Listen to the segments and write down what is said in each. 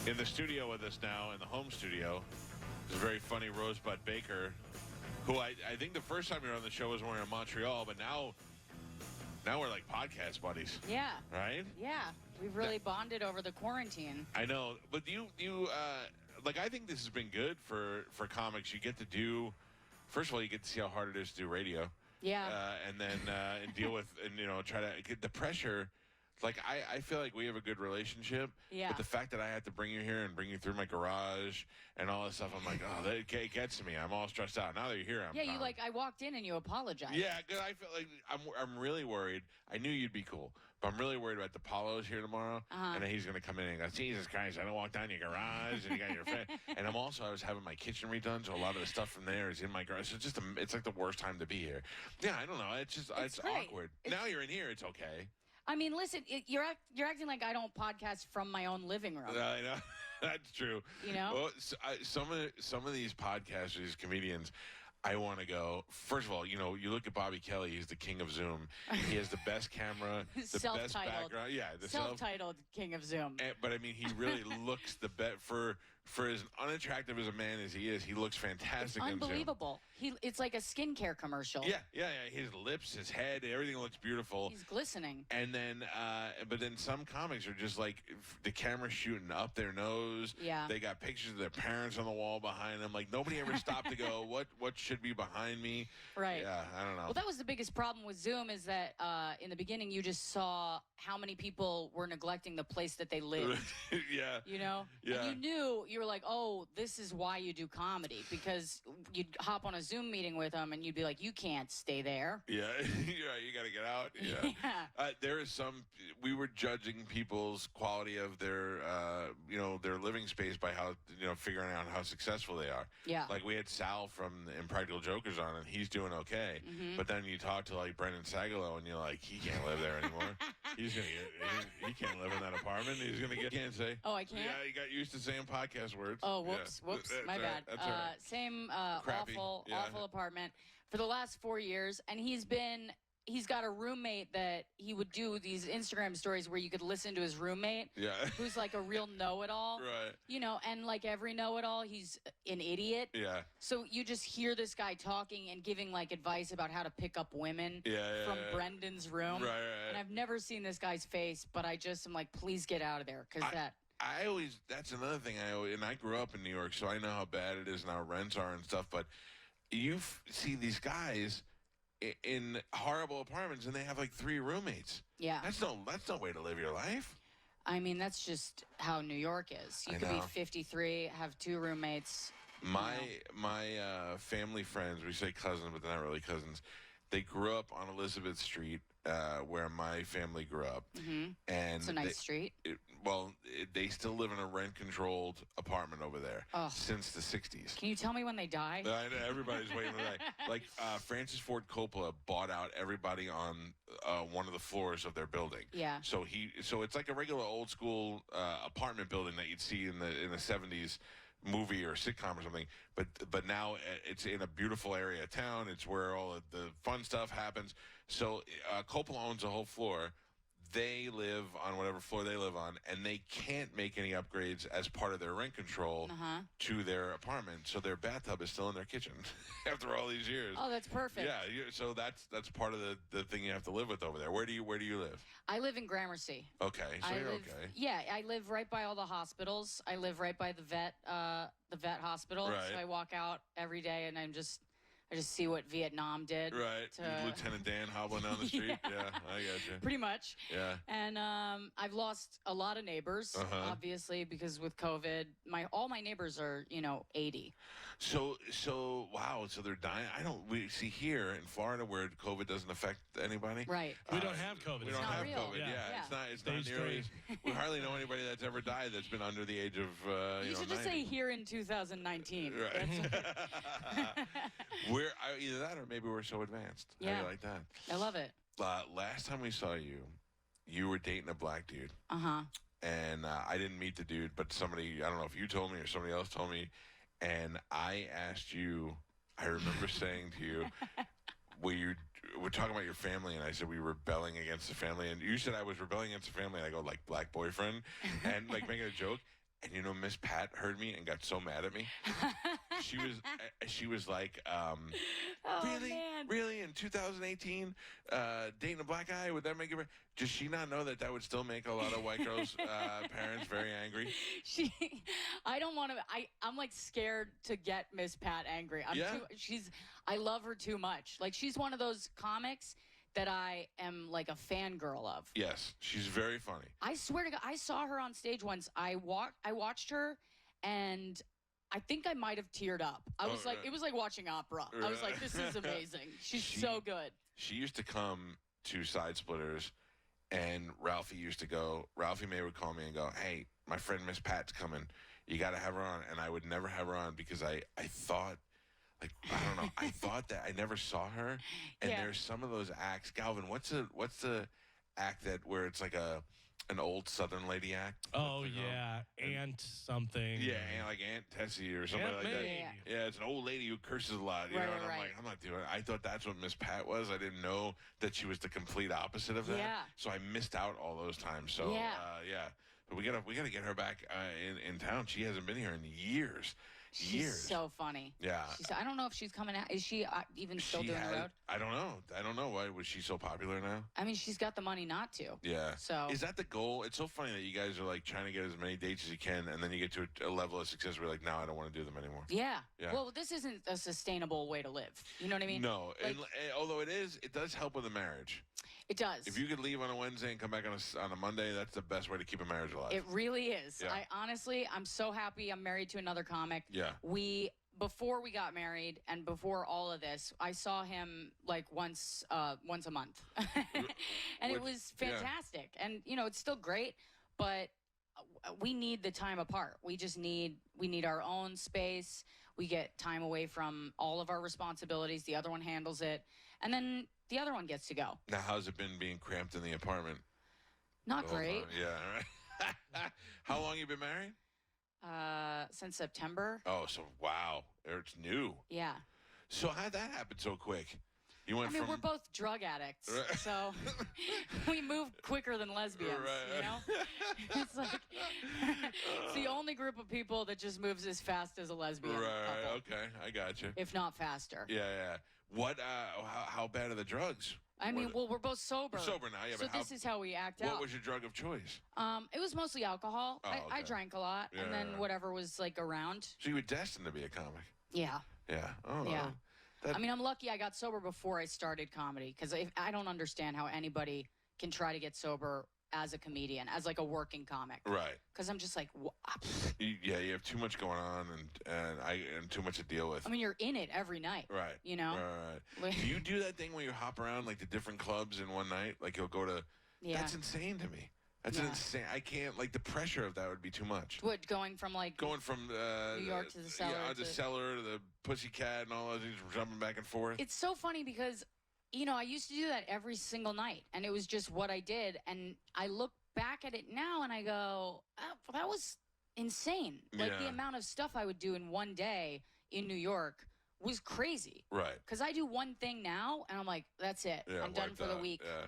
In the studio with us now, in the home studio, is a very funny Rosebud Baker, who I think the first time you were on the show was when we were in Montreal, but now we're like podcast buddies. Yeah. Right? Yeah. We've really bonded over the quarantine. I know, but I think this has been good for comics. You get to do, first of all, you get to see how hard it is to do radio. Yeah. And then and deal with, and try to get the pressure. Like, I feel like we have a good relationship. Yeah. But the fact that I had to bring you here and bring you through my garage and all this stuff, I'm like, oh, it gets to me. I'm all stressed out. Now that you're here, I'm Yeah, calm. I walked in and you apologized. Yeah, because I feel like I'm really worried. I knew you'd be cool, but I'm really worried about the Paulos here tomorrow. And then he's going to come in and go, Jesus Christ, I don't walk down your garage and you got your friend. And I was having my kitchen redone, so a lot of the stuff from there is in my garage. So it's like the worst time to be here. Yeah, I don't know. It's awkward. Now you're in here, it's okay. I mean, listen, you're acting like I don't podcast from my own living room. I know. That's true. Well, some of these podcasters, these comedians, I want to go. First of all, you look at Bobby Kelly. He's the king of Zoom. He has the best camera, the best background. Yeah, the self-titled king of Zoom. But I mean, he really looks the best for as unattractive as a man as he is. He looks fantastic. It's unbelievable. It's like a skincare commercial. Yeah. His lips, his head, everything looks beautiful. He's glistening. And then, but then some comics are just like the camera shooting up their nose. Yeah. They got pictures of their parents on the wall behind them. Like nobody ever stopped to go, what should be behind me? Right. Yeah, I don't know. Well, that was the biggest problem with Zoom is that in the beginning you just saw how many people were neglecting the place that they lived. Yeah. Yeah. And you were like, oh, this is why you do comedy, because you'd hop on a Zoom meeting with them and you'd be like, you can't stay there. Yeah, you got to get out. Yeah. There is we were judging people's quality of their, their living space by how, figuring out how successful they are. Yeah. Like we had Sal from Impractical Jokers on, and he's doing okay. But then you talk to like Brendan Sagalow, and you're like, he can't live there anymore. He can't live in that apartment. Can't say. Oh, I can't? Yeah, he got used to saying podcast words. Oh, whoops, my bad. That's all right. Same Crappy. awful apartment for the last 4 years, and he's got a roommate that he would do these Instagram stories where you could listen to his roommate, who's like a real know-it-all, right? And like every know-it-all, he's an idiot. Yeah. So you just hear this guy talking and giving like advice about how to pick up women from Brendan's room. Right. And I've never seen this guy's face, but I just am like, please get out of there, because that's another thing and I grew up in New York, so I know how bad it is and how rents are and stuff, but you see these guys in horrible apartments and they have like 3 roommates. Yeah. That's no way to live your life. I mean, that's just how New York is. You could be 53, have 2 roommates. My family friends, we say cousins, but they're not really cousins. They grew up on Elizabeth Street, where my family grew up. And it's a nice street. They still live in a rent-controlled apartment over there since the 60s. Can you tell me when they die? I know, everybody's waiting to die. Like, Francis Ford Coppola bought out everybody on one of the floors of their building. Yeah. So it's like a regular old-school apartment building that you'd see in the 70s. Movie or sitcom or something, but now it's in a beautiful area of town. It's where all of the fun stuff happens. So Coppola owns a whole floor. They live on whatever floor they live on, and they can't make any upgrades as part of their rent control to their apartment. So their bathtub is still in their kitchen after all these years. Oh, that's perfect. Yeah, so that's part of the thing you have to live with over there. Where do you live? I live in Gramercy. Okay, so you're okay. Yeah, I live right by all the hospitals. I live right by the vet hospital. Right. So I walk out every day, and I just see what Vietnam did. Right. Lieutenant Dan hobbling down the street. Yeah, I got you. Pretty much. Yeah. And I've lost a lot of neighbors, obviously, because with COVID, all my neighbors are, 80. So wow. So they're dying. We see here in Florida where COVID doesn't affect anybody. Right. We don't have COVID. We don't have real. COVID. Yeah. It's not nearly. We hardly know anybody that's ever died that's been under the age of. You should just 90. say here in 2019. Right. We're either that or maybe we're so advanced. Yeah. How do you like that? I love it. Last time we saw you were dating a black dude. And I didn't meet the dude, but somebody, I don't know if you told me or somebody else told me, and I asked you, I remember saying to you, we're talking about your family, and I said we were rebelling against the family, and you said I was rebelling against the family, and I go, like, black boyfriend, and, like, making a joke. And you know, Miss Pat heard me and got so mad at me. She was like, really, man. really, in 2018, dating a black guy, would that make it? Does she not know that would still make a lot of white girls' parents very angry? I don't want to. I'm like scared to get Miss Pat angry. I love her too much. Like, she's one of those comics that I am like a fangirl of. Yes, she's very funny. I swear to God, I saw her on stage once. I watched her, and I think I might have teared up. I was like, it was like watching opera. I was like, this is amazing. She's so good. She used to come to Side Splitters, and Ralphie May would call me and go, hey, my friend Miss Pat's coming. You got to have her on. And I would never have her on because I thought, like, I don't know. I thought that I never saw her, and there's some of those acts. Galvin, what's the act where it's like an old Southern lady act? Oh yeah, Aunt something. Yeah, like Aunt Tessie or something like that. Yeah, it's an old lady who curses a lot. You know, and I'm like, I'm not doing it. I thought that's what Miss Pat was. I didn't know that she was the complete opposite of that. Yeah. So I missed out all those times. So yeah. But we gotta get her back in town. She hasn't been here in years. She's so funny. Yeah. I don't know if she's coming out. Is she even still doing the road? I don't know. Why was she so popular now? I mean, she's got the money not to. Yeah. So is that the goal? It's so funny that you guys are like trying to get as many dates as you can, and then you get to a level of success where you're like, now I don't want to do them anymore. Yeah. Well, this isn't a sustainable way to live. You know what I mean? No. Like, and although it does help with a marriage. It does. If you could leave on a Wednesday and come back on a Monday, that's the best way to keep a marriage alive. It really is. Yeah. I'm so happy I'm married to another comic. Yeah. Before we got married and before all of this, I saw him like once a month. And it was fantastic. Yeah. And, it's still great, but we need the time apart. We need our own space. We get time away from all of our responsibilities. The other one handles it. And then the other one gets to go. Now, how's it been being cramped in the apartment? Not great. Yeah, all right. How long you been married? Since September. Oh, so wow. It's new. Yeah. So how'd that happen so quick? We're both drug addicts, so we move quicker than lesbians, It's like, it's the only group of people that just moves as fast as a lesbian couple. Okay, I got you. If not faster. Yeah. What, how bad are the drugs? We're both sober. We're sober now, yeah. So this is how we act out. What was your drug of choice? It was mostly alcohol. Oh, okay. I drank a lot, and then whatever was, like, around. So you were destined to be a comic? Yeah. Yeah. Oh, yeah. I'm lucky I got sober before I started comedy, because I don't understand how anybody can try to get sober as a comedian, as like a working comic. Right. Because I'm just like, you have too much going on and too much to deal with. You're in it every night. Right. Right. Do you do that thing where you hop around like the different clubs in one night? Like you'll go to. Yeah. That's insane to me. That's insane. I can't, like, the pressure of that would be too much. What, going from New York to the Cellar? Yeah, the Cellar to the Pussycat and all those things, jumping back and forth. It's so funny because, I used to do that every single night, and it was just what I did. And I look back at it now and I go, oh, that was insane. Like, the amount of stuff I would do in one day in New York was crazy. Right. Because I do one thing now, and I'm like, that's it. Yeah, I'm done for the week. Yeah.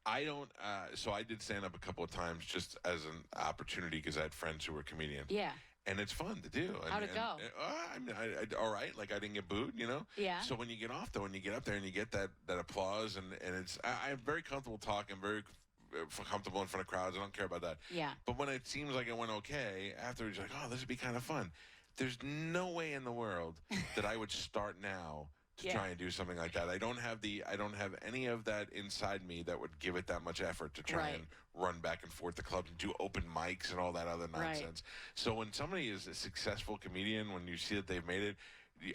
I don't, so I did stand up a couple of times just as an opportunity because I had friends who were comedians. Yeah. And it's fun to do. How'd it go? All right. Like, I didn't get booed, Yeah. So when you get off, though, when you get up there and you get that applause, and it's, I'm very comfortable talking, very comfortable in front of crowds. I don't care about that. Yeah. But when it seems like it went okay, afterwards, you're like, oh, this would be kind of fun. There's no way in the world that I would start now to try and do something like that. I don't have any of that inside me that would give it that much effort to try and run back and forth to clubs and do open mics and all that other nonsense. Right. So when somebody is a successful comedian, when you see that they've made it,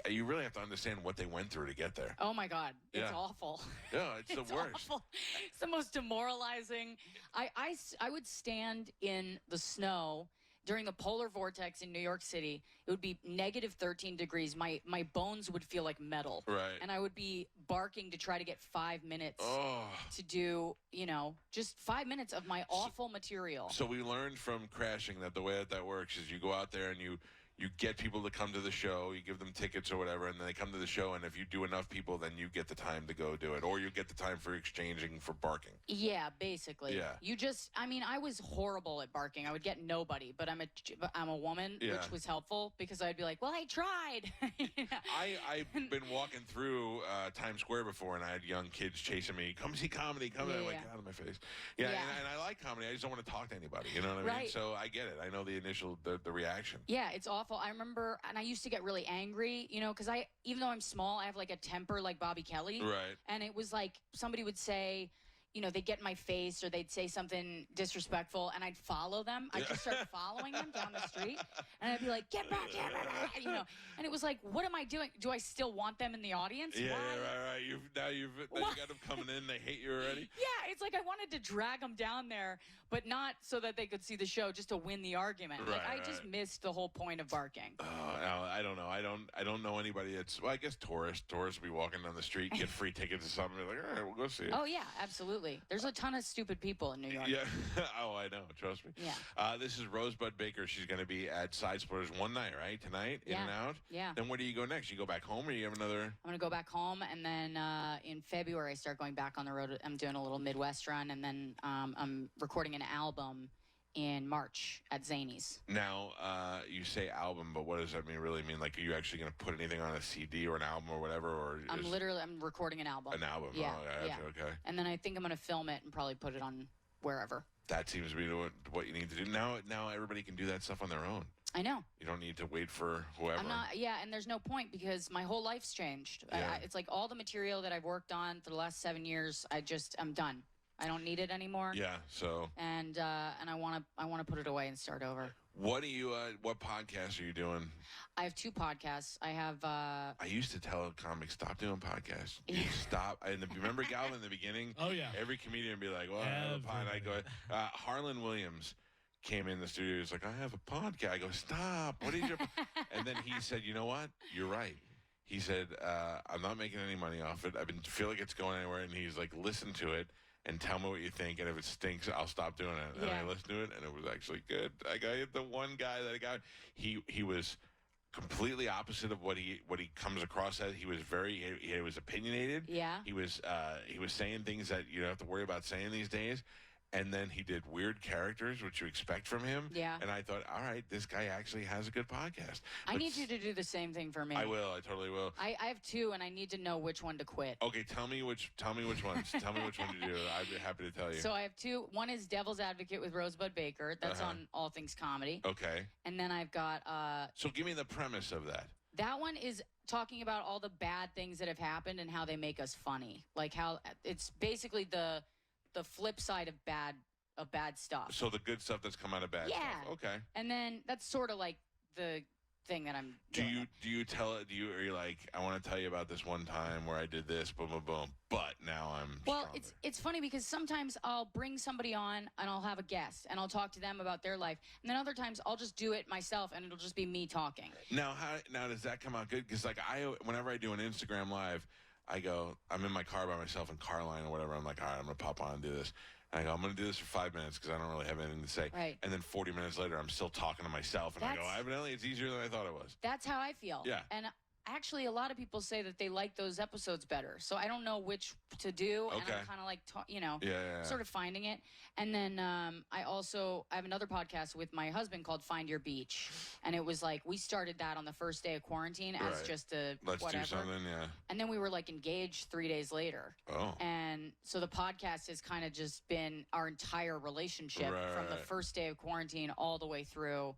you really have to understand what they went through to get there. Oh my God, it's awful. Yeah, it's the worst. Awful. It's the most demoralizing. I would stand in the snow during the polar vortex in New York City. It would be negative 13 degrees. My bones would feel like metal. Right. And I would be barking to try to get 5 minutes to do, just 5 minutes of my awful material. So we learned from Crashing that the way that works is you go out there and you you get people to come to the show, you give them tickets or whatever, and then they come to the show, and if you do enough people, then you get the time to go do it, or you get the time for exchanging for barking. Yeah, basically. Yeah. I was horrible at barking. I would get nobody, but I'm a woman, which was helpful because I'd be like, well, I tried. I've been walking through Times Square before, and I had young kids chasing me, come see comedy, come in. I'm like, get out of my face. Yeah, Yeah. and I like comedy. I just don't want to talk to anybody. You know what I mean? So I get it. I know the initial, the reaction. Yeah, it's awful. I remember, and I used to get really angry, because even though I'm small, I have like a temper like Bobby Kelly. Right. And it was like somebody would say, they'd get in my face or they'd say something disrespectful, and I'd follow them. I'd just start following them down the street, and I'd be like, get back here, and it was like, what am I doing? Do I still want them in the audience? Yeah, Why? right. Now you got them coming in. They hate you already. Yeah, it's like I wanted to drag them down there, but not so that they could see the show, just to win the argument. Right, I just missed the whole point of barking. Oh, no, I don't know. I don't know anybody that's. Well, I guess tourists will be walking down the street, get free tickets or something. They're like, all right, we'll go see it. Oh yeah, absolutely. There's a ton of stupid people in New York. Yeah. Oh, I know. Trust me. Yeah. This is Rosebud Baker. She's going to be at Side Splitters one night, right? Tonight, in and out. Yeah. Then where do you go next? You go back home, or you have another? I'm gonna go back home, and then in February I start going back on the road. I'm doing a little Midwest run, and then I'm recording an album in March at Zany's. Now, you say album, but what does that really mean? Like, are you actually going to put anything on a CD or an album or whatever? Or I'm recording an album. An album. Yeah. Oh, yeah. Okay. And then I think I'm gonna film it and probably put it on wherever. That seems to be what you need to do. Now everybody can do that stuff on their own. I know. You don't need to wait for whoever. And there's no point because my whole life's changed. Yeah. It's like all the material that I've worked on for the last 7 years, I'm done. I don't need it anymore. Yeah. So. And I want to put it away and start over. What podcasts are you doing? I have 2 podcasts. I have. I used to tell comics, stop doing podcasts. Stop. Remember Galvin in the beginning? Oh yeah. Every comedian would be like, "Well, I have a pod." I go. Harlan Williams came in the studio. He's like, "I have a podcast." I go, "Stop. What is your?" And then he said, "You know what? You're right." He said, "I'm not making any money off it. Feel like it's going anywhere." And he's like, "Listen to it and tell me what you think. And if it stinks, I'll stop doing it." And I listened to it, and it was actually good. I got the one guy that I got. He was completely opposite of what he comes across as. He was he was opinionated. Yeah. He was saying things that you don't have to worry about saying these days. And then he did weird characters, which you expect from him. Yeah. And I thought, all right, this guy actually has a good podcast. I need you to do the same thing for me. I will. I totally will. I have 2, and I need to know which one to quit. Okay, tell me which ones. Tell me which one to do. I'd be happy to tell you. So I have 2. One is Devil's Advocate with Rosebud Baker. That's on All Things Comedy. Okay. And then I've got. So give me the premise of that. That one is talking about all the bad things that have happened and how they make us funny. Like how it's basically the flip side of bad stuff. So the good stuff that's come out of bad stuff. Okay. And then that's sort of like the thing that I'm doing. Do you are you like, I want to tell you about this one time where I did this, boom, boom, boom, but now I'm stronger. It's funny because sometimes I'll bring somebody on and I'll have a guest and I'll talk to them about their life, and then other times I'll just do it myself and it'll just be me talking. Now does that come out good? Because like whenever I do an Instagram live, I go, I'm in my car by myself in Carline or whatever. I'm like, all right, I'm gonna pop on and do this. And I go, I'm going to do this for 5 minutes because I don't really have anything to say. Right. And then 40 minutes later, I'm still talking to myself. And I go, evidently, it's easier than I thought it was. That's how I feel. Yeah. And actually, a lot of people say that they like those episodes better. So I don't know which to do. Okay. And I'm kind of like, yeah. sort of finding it. And then I have another podcast with my husband called Find Your Beach. And it was like, we started that on the first day of quarantine as just a Let's whatever. do something, yeah. And then we were like engaged 3 days later. Oh. And so the podcast has kind of just been our entire relationship from the first day of quarantine all the way through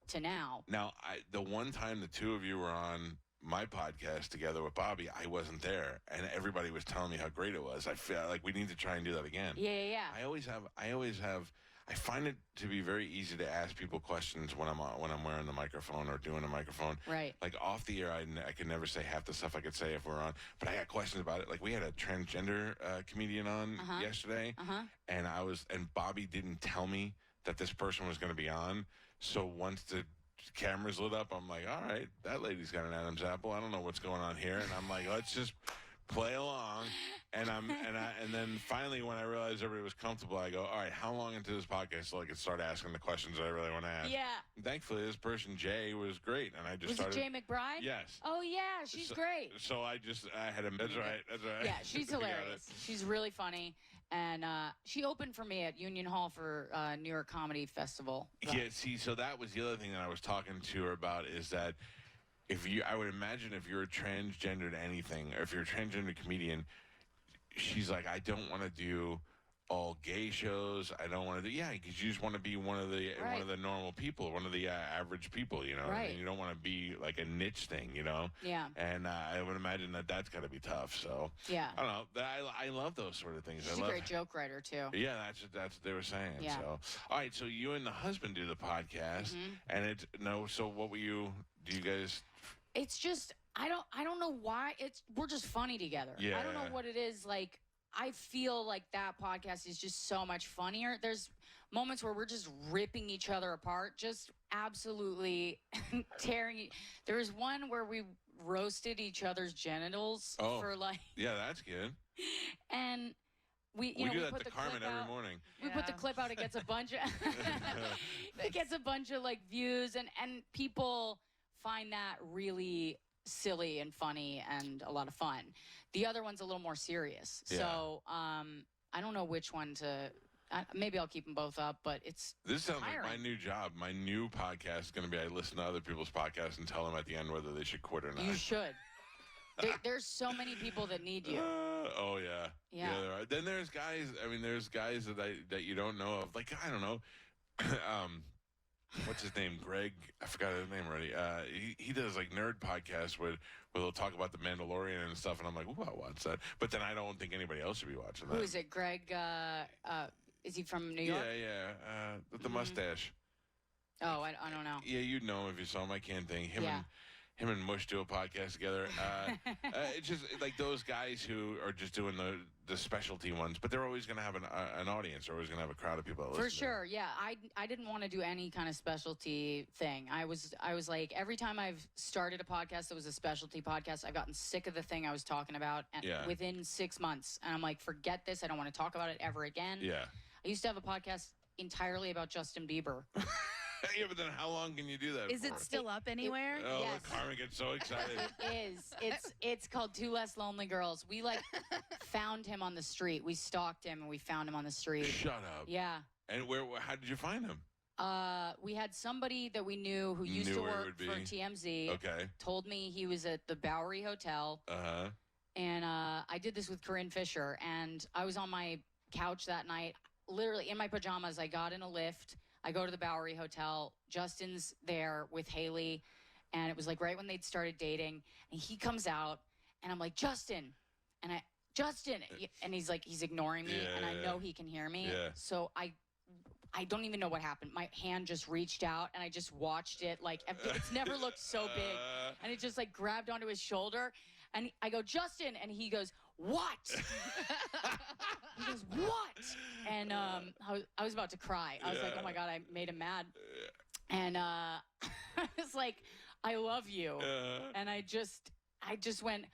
to now. Now, the one time the two of you were on my podcast together with Bobby, I wasn't there, and everybody was telling me how great it was. I feel like we need to try and do that again. Yeah. I always have. I find it to be very easy to ask people questions when I'm wearing the microphone or doing a microphone. Right. Like off the air, I could never say half the stuff I could say if we're on. But I got questions about it. Like we had a transgender comedian on yesterday, and Bobby didn't tell me that this person was going to be on. So once the cameras lit up, I'm like, all right, that lady's got an Adam's apple. I don't know what's going on here. And I'm like, let's just play along, and then finally when I realized everybody was comfortable, I go, all right, how long into this podcast so I could start asking the questions that I really want to ask? Yeah. And thankfully, this person Jay was great, and I just Was started. it Jay McBride? Yes. Oh yeah, she's great. So I had him. That's right. That's right. Yeah, she's hilarious. She's really funny, and she opened for me at Union Hall for New York Comedy Festival. Yeah. See, so that was the other thing that I was talking to her about is that. I would imagine if you're a transgendered anything, or if you're a transgender comedian, she's like, I don't want to do all gay shows. I don't want to do, because you just want to be one of the normal people, one of the average people, you know. Right. And you don't want to be like a niche thing, you know. Yeah. And I would imagine that that's got to be tough. So yeah, I don't know. I love those sort of things. She's a great joke writer too. Yeah, that's what they were saying. Yeah. So all right, so you and the husband do the podcast, and so what were you? Do you guys? It's just I don't know why we're just funny together. Yeah. I don't know what it is. Like I feel like that podcast is just so much funnier. There's moments where we're just ripping each other apart, just absolutely tearing. There was one where we roasted each other's genitals for like. Yeah, that's good. And we do that put to the Carmen clip every out. morning. We put the clip out. It gets a bunch of like views, and people find that really silly and funny and a lot of fun. The other one's a little more serious. Yeah. So I don't know which one to. Maybe I'll keep them both up, but This sounds tiring. like my new job. My new podcast is going to be I listen to other people's podcasts and tell them at the end whether they should quit or not. You should. There's so many people that need you. Oh yeah. Yeah. There are. Then there's guys. I mean, there's guys that you don't know of. Like I don't know. What's his name? Greg. I forgot his name already. He does like nerd podcasts where they'll talk about the Mandalorian and stuff, and I'm like, ooh, I'll watch that. But then I don't think anybody else should be watching that. Who is it? Greg. Is he from New York? Yeah. With the mustache. Oh, I don't know. Yeah, you'd know him if you saw him. I can't think. Yeah. Him and Mush do a podcast together. It's just like those guys who are just doing the specialty ones, but they're always going to have an audience. They're always going to have a crowd of people that listen. For sure, yeah. I didn't want to do any kind of specialty thing. I was like, every time I've started a podcast that was a specialty podcast, I've gotten sick of the thing I was talking about within 6 months. And I'm like, forget this. I don't want to talk about it ever again. Yeah. I used to have a podcast entirely about Justin Bieber. Yeah, but then how long can you do that Is for? it still up anywhere? Oh, Yes. Carmen gets so excited. It is. It's called Two Less Lonely Girls. We like found him on the street. We stalked him and we found him on the street. Shut up. Yeah. And how did you find him? We had somebody that we knew who used to work for TMZ. Okay. Told me he was at the Bowery Hotel. Uh-huh. And I did this with Corinne Fisher. And I was on my couch that night, literally in my pajamas. I got in a lift. I go to the Bowery Hotel. Justin's there with Haley. And it was like right when they'd started dating. And he comes out. And I'm like, Justin. And he's like, he's ignoring me. And I know he can hear me. Yeah. So I don't even know what happened. My hand just reached out and I just watched it. Like, it's never looked so big. And it just like grabbed onto his shoulder. And I go, Justin. And he goes, what? He goes, what? And I was about to cry. I was like, oh my God, I made him mad. And I was like, I love you. And I just went,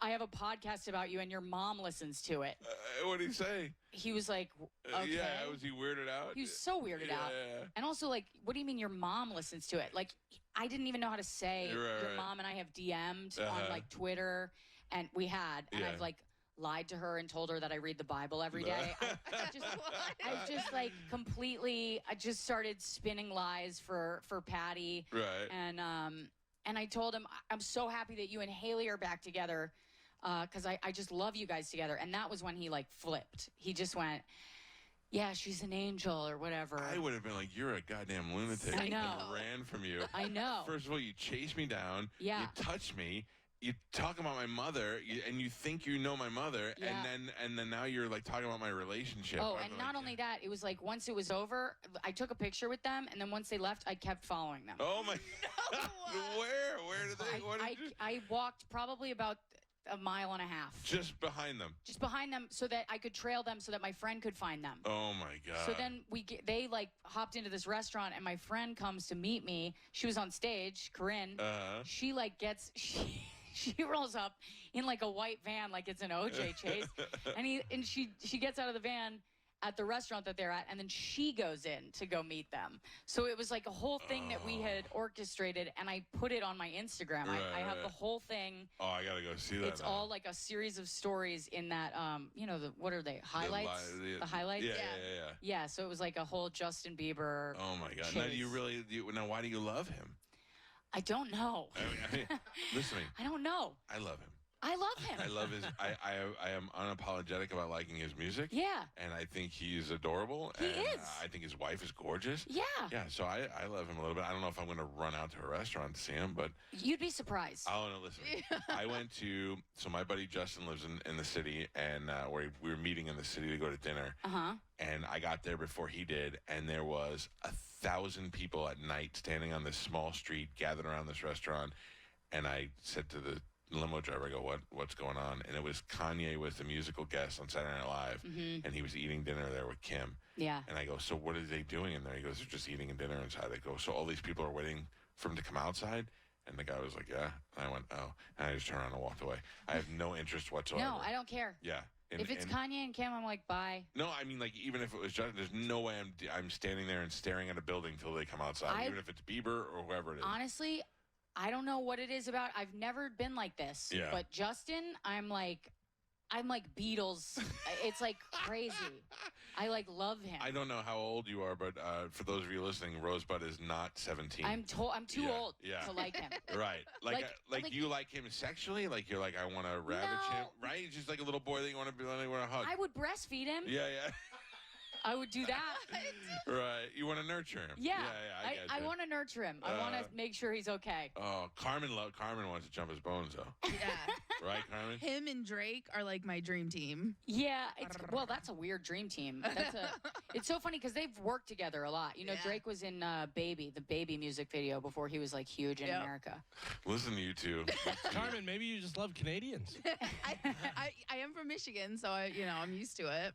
I have a podcast about you and your mom listens to it. What did he say? He was like, okay. Yeah, was he weirded out? He was so weirded out. And also like, what do you mean your mom listens to it? Like, I didn't even know how to say your mom and I have DM'd on like Twitter, and we had, and I've like lied to her and told her that I read the Bible every day. I just like completely, I just started spinning lies for Patty. Right. And I told him, I'm so happy that you and Haley are back together, because I just love you guys together. And that was when he like flipped. He just went, yeah, she's an angel or whatever. I would have been like, you're a goddamn lunatic. I know. And ran from you. I know. First of all, you chased me down. Yeah. You touched me. You talk about my mother, and you think you know my mother, Yeah. and then now you're like talking about my relationship. Oh, I'm and like, not only that, it was like once it was over, I took a picture with them, and then once they left, I kept following them. Oh my God. Where did they? What did you? I walked probably about a mile and a half. Just behind them. Just behind them so that I could trail them so that my friend could find them. Oh my God. So then they like hopped into this restaurant and my friend comes to meet me. She was on stage, Corinne. Uh-huh. She like she rolls up in like a white van, like it's an OJ chase, and she gets out of the van at the restaurant that they're at, and then she goes in to go meet them. So it was like a whole thing that we had orchestrated, and I put it on my Instagram. I have the whole thing. Oh, I gotta go see that. It's all like a series of stories in that, what are they, highlights? The highlights? Yeah. Yeah, so it was like a whole Justin Bieber Oh my God. chase. Now why do you love him? I don't know. I mean, listen to me. I don't know. I love him. I love him. I love his. I am unapologetic about liking his music. Yeah. And I think he's adorable. He and is. I think his wife is gorgeous. Yeah. Yeah. So I love him a little bit. I don't know if I'm going to run out to a restaurant to see him, but You'd be surprised. oh no, listen. I went to my buddy Justin lives in the city, and we were meeting in the city to go to dinner. And I got there before he did, and there was 1,000 people at night standing on this small street gathered around this restaurant. And I said to the limo driver, I go, what's going on? And it was Kanye was the musical guest on Saturday Night Live, and he was eating dinner there with Kim. Yeah. And I go, so what are they doing in there? He goes, they're just eating dinner inside. I go, so all these people are waiting for him to come outside? And the guy was like, yeah. And I went, oh. And I just turned around and walked away. I have no interest whatsoever. No, I don't care. Yeah. If it's Kanye and Kim, I'm like, bye. No, I mean, like, even if it was Justin, there's no way I'm standing there and staring at a building till they come outside, even if it's Bieber or whoever it is. Honestly, I don't know what it is about. I've never been like this. Yeah. But Justin, I'm like Beatles. It's like crazy. I like love him. I don't know how old you are, but for those of you listening, Rosebud is not 17. I'm too old to like him. Right. Like you like him sexually? Like you're like, I want to ravage him? Right? He's just like a little boy that you want to hug. I would breastfeed him. Yeah. I would do that. Right. You want to nurture him. Yeah. I I want to nurture him. I want to make sure he's okay. Oh, Carmen wants to jump his bones, though. Yeah. Right, Carmen? Him and Drake are like my dream team. Yeah. That's a weird dream team. It's so funny because they've worked together a lot. You know, Drake was in the Baby music video before he was like huge in America. Listen to you two. Carmen, maybe you just love Canadians. I am from Michigan, so I'm used to it.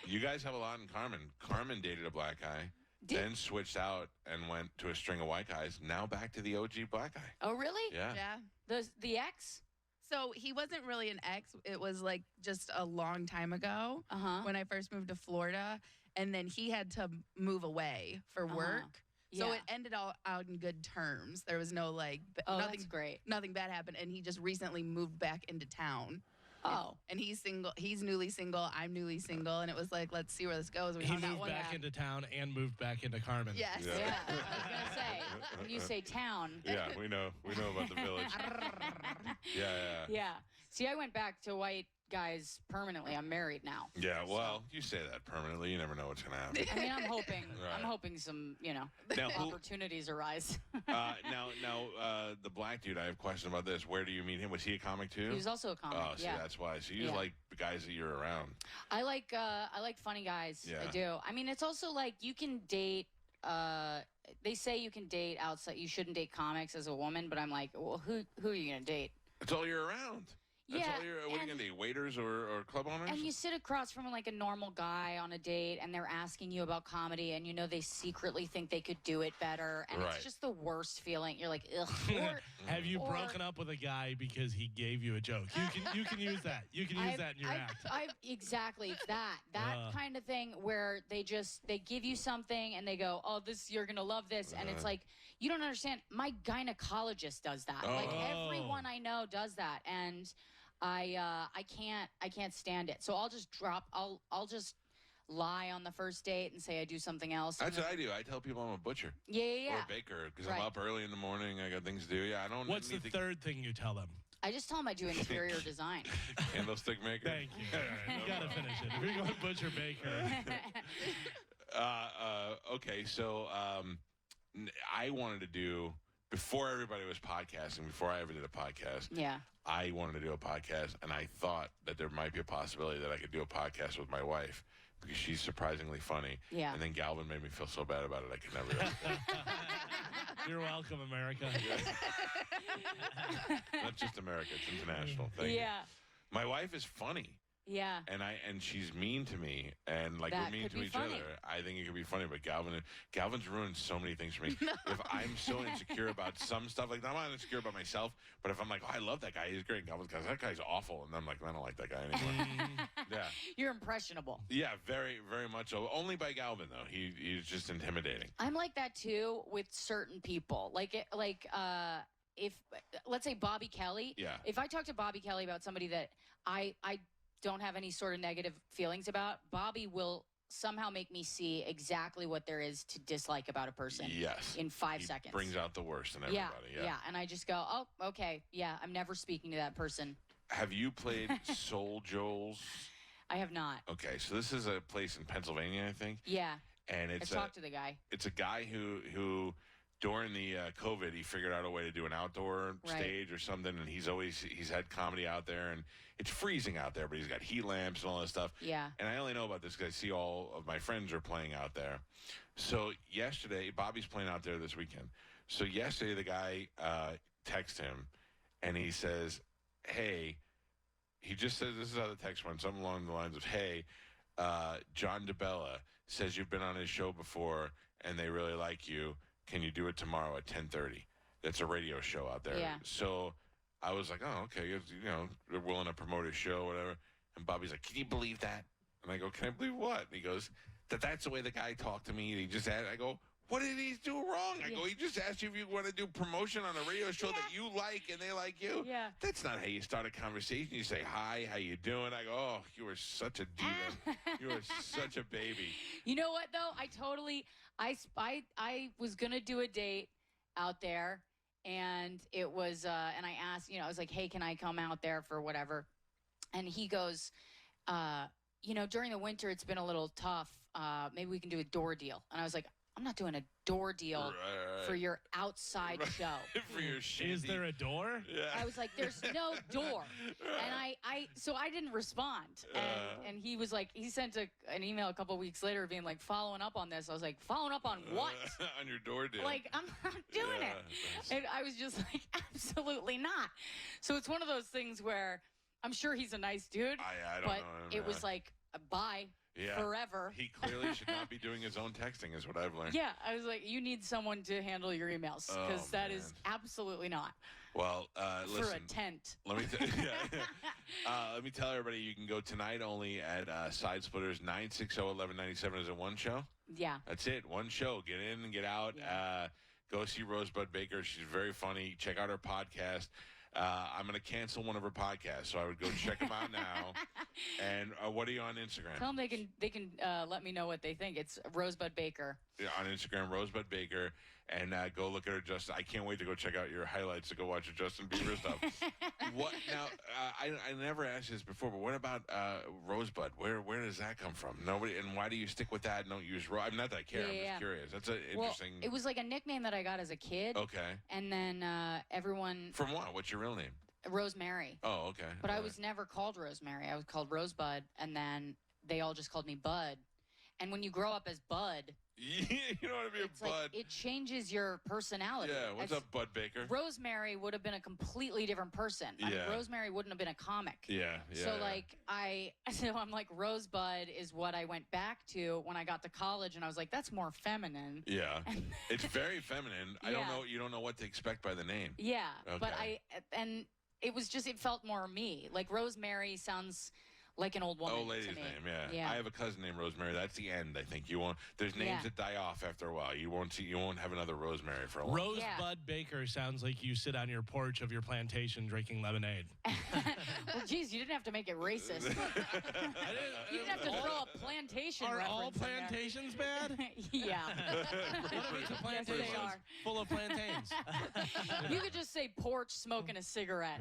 You guys have a lot in common. Carmen dated a black guy, then switched out and went to a string of white guys. Now back to the OG black guy. Oh, really? Yeah. The ex? So he wasn't really an ex. It was like just a long time ago when I first moved to Florida. And then he had to move away for work. So it ended all out in good terms. There was no that's great. Nothing bad happened. And he just recently moved back into town. Oh. And he's single. He's newly single. I'm newly single. And it was like, let's see where this goes. He moved back into town and moved back into Carmen. Yes. Yeah. I was going to say, when you say town. Yeah, we know about the village. Yeah. See, I went back to white guys permanently. I'm married now. Yeah, well, you say that permanently. You never know what's going to happen. I mean, I'm hoping some, opportunities arise. Now, the black dude, I have a question about this. Where do you meet him? Was he a comic too? He was also a comic. Oh, see, that's why. So you like the guys that you're around. I like funny guys. Yeah. I do. I mean, it's also like you can date. They say you can date outside. You shouldn't date comics as a woman, but I'm like, well, who are you gonna date? That's all you're around. That's all what are you going to do, waiters or club owners? And you sit across from like a normal guy on a date and they're asking you about comedy and they secretly think they could do it better. And it's just the worst feeling. You're like, ugh. Have you broken up with a guy because he gave you a joke? You can use that. You can use that in your act. Exactly. It's that kind of thing where they give you something and they go, oh, you're going to love this. And it's like, you don't understand. My gynecologist does that. Oh. Like everyone I know does that. And I can't stand it. So I'll just lie on the first date and say I do something else. That's what I do. I tell people I'm a butcher. Yeah. Or a baker because I'm up early in the morning. I got things to do. Yeah, I don't. What's the third thing you tell them? I just tell them I do interior design. Candlestick maker. Thank you. You gotta finish it. If you're going butcher baker. Okay, so I wanted to do. Before everybody was podcasting, before I ever did a podcast, I wanted to do a podcast, and I thought that there might be a possibility that I could do a podcast with my wife because she's surprisingly funny. Yeah. And then Galvin made me feel so bad about it, I could never. You're welcome, America. Not just America, it's international. Thank you. My wife is funny. Yeah. And she's mean to me, and like That we're mean could to be each funny. other. I think it could be funny, but Galvin's ruined so many things for me. If I'm so insecure about some stuff, like I'm not insecure about myself, but if I'm like, oh, I love that guy, he's great. Galvin's goes, that guy's awful, and I'm like, I don't like that guy anymore. Yeah. You're impressionable. Yeah, very, very much so. Only by Galvin though. He's just intimidating. I'm like that too with certain people. If let's say Bobby Kelly. Yeah. If I talk to Bobby Kelly about somebody that I don't have any sort of negative feelings about, Bobby will somehow make me see exactly what there is to dislike about a person. Yes. In 5 He seconds. brings out the worst in everybody. Yeah. And I just go, oh, okay, yeah, I'm never speaking to that person. Have you played Soul Joel's? I have not. Okay, so this is a place in Pennsylvania, I think. Yeah. And I've talked to the guy. It's a guy who during the COVID, he figured out a way to do an outdoor stage or something, and he's had comedy out there, and it's freezing out there, but he's got heat lamps and all this stuff. Yeah. And I only know about this because I see all of my friends are playing out there. So yesterday, Bobby's playing out there this weekend. So yesterday, the guy texts him, and he says, hey, he just says, this is how the text went, something along the lines of, hey, John DeBella says you've been on his show before, and they really like you. Can you do it tomorrow at 10:30? That's a radio show out there. Yeah. So I was like, oh, okay. You know, they're willing to promote his show, whatever. And Bobby's like, can you believe that? And I go, can I believe what? And he goes, that's the way the guy talked to me. And he just had, I go, what did he do wrong? I go, he just asked you if you want to do promotion on a radio show that you like and they like you. Yeah. That's not how you start a conversation. You say, hi, how you doing? I go, oh, you are such a diva. You are such a baby. You know what, though? I was going to do a date out there, and it was, and I asked, I was like, hey, can I come out there for whatever? And he goes, during the winter, it's been a little tough. Maybe we can do a door deal. And I was like, I'm not doing a door deal for your outside show. For your shanty. Is there a door? Yeah. I was like, there's no door. And so I didn't respond. And he was like, he sent an email a couple of weeks later being like, following up on this. I was like, following up on what? On your door deal. Like, I'm not doing it. And I was just like, absolutely not. So it's one of those things where I'm sure he's a nice dude. I don't but know him, it was like, bye. Yeah. Forever. He clearly should not be doing his own texting, is what I've learned. Yeah, I was like, you need someone to handle your emails because that is absolutely not. Well, listen. For a tent. Let me let me tell everybody you can go tonight only at Side Splitters 960-1197. Is it one show? Yeah. That's it. One show. Get in and get out. Yeah. Go see Rosebud Baker. She's very funny. Check out her podcast. I'm going to cancel one of her podcasts, so I would go check them out now. And what are you on Instagram? Tell them they can let me know what they think. It's Rosebud Baker. Yeah, on Instagram, Rosebud Baker, and go look at her. I can't wait to go check out your highlights to go watch your Justin Bieber stuff. What now? I never asked you this before, but what about Rosebud? Where does that come from? Nobody. And why do you stick with that and don't use I'm not that I care. I'm just curious. That's an interesting. Well, it was like a nickname that I got as a kid. Okay. And then everyone. From what? What's your real name? Rosemary. Oh, okay. But I was never called Rosemary. I was called Rosebud, and then they all just called me Bud. And when you grow up as Bud, you don't want to be a Bud. Like, it changes your personality. Yeah. What's up, Bud Baker? Rosemary would have been a completely different person. I mean, Rosemary wouldn't have been a comic. Yeah. So I'm like, Rosebud is what I went back to when I got to college, and I was like, that's more feminine. Yeah. It's very feminine. I don't know. You don't know what to expect by the name. Yeah. Okay. But it was just, it felt more me. Like Rosemary sounds like an old woman. Oh, lady's to me. name, yeah. I have a cousin named Rosemary. That's the end, I think. You won't. There's names that die off after a while. You won't have another Rosemary for a while. Rosebud Baker sounds like you sit on your porch of your plantation drinking lemonade. Well, geez, you didn't have to make it racist. You didn't have to throw a plantation Are reference all in there. plantations bad? Yeah. What if it's a plantation Yes, they are. full of plantains? You could just say porch smoking a cigarette.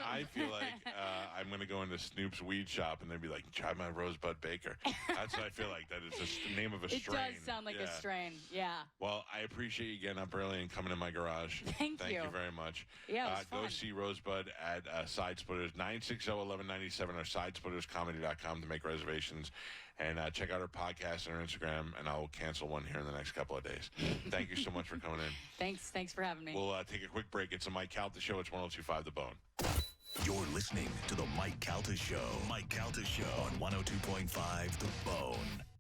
I feel like I'm going to go into Snoop's weed shop and they'd be like, try my Rosebud Baker. That's what I feel like. That is the name of a strain. It does sound like a strain, yeah. Well, I appreciate you getting up early and coming in my garage. Thank you. Thank you very much. Yeah, it was Go fun. see Rosebud at Side Splitters, 960-1197 or sidesplitterscomedy.com to make reservations. And check out our podcast and our Instagram, and I will cancel one here in the next couple of days. Thank you so much for coming in. Thanks for having me. We'll take a quick break. It's a Mike Calta show. It's 102.5 The Bone. You're listening to The Mike Calta Show. Mike Calta Show on 102.5 The Bone.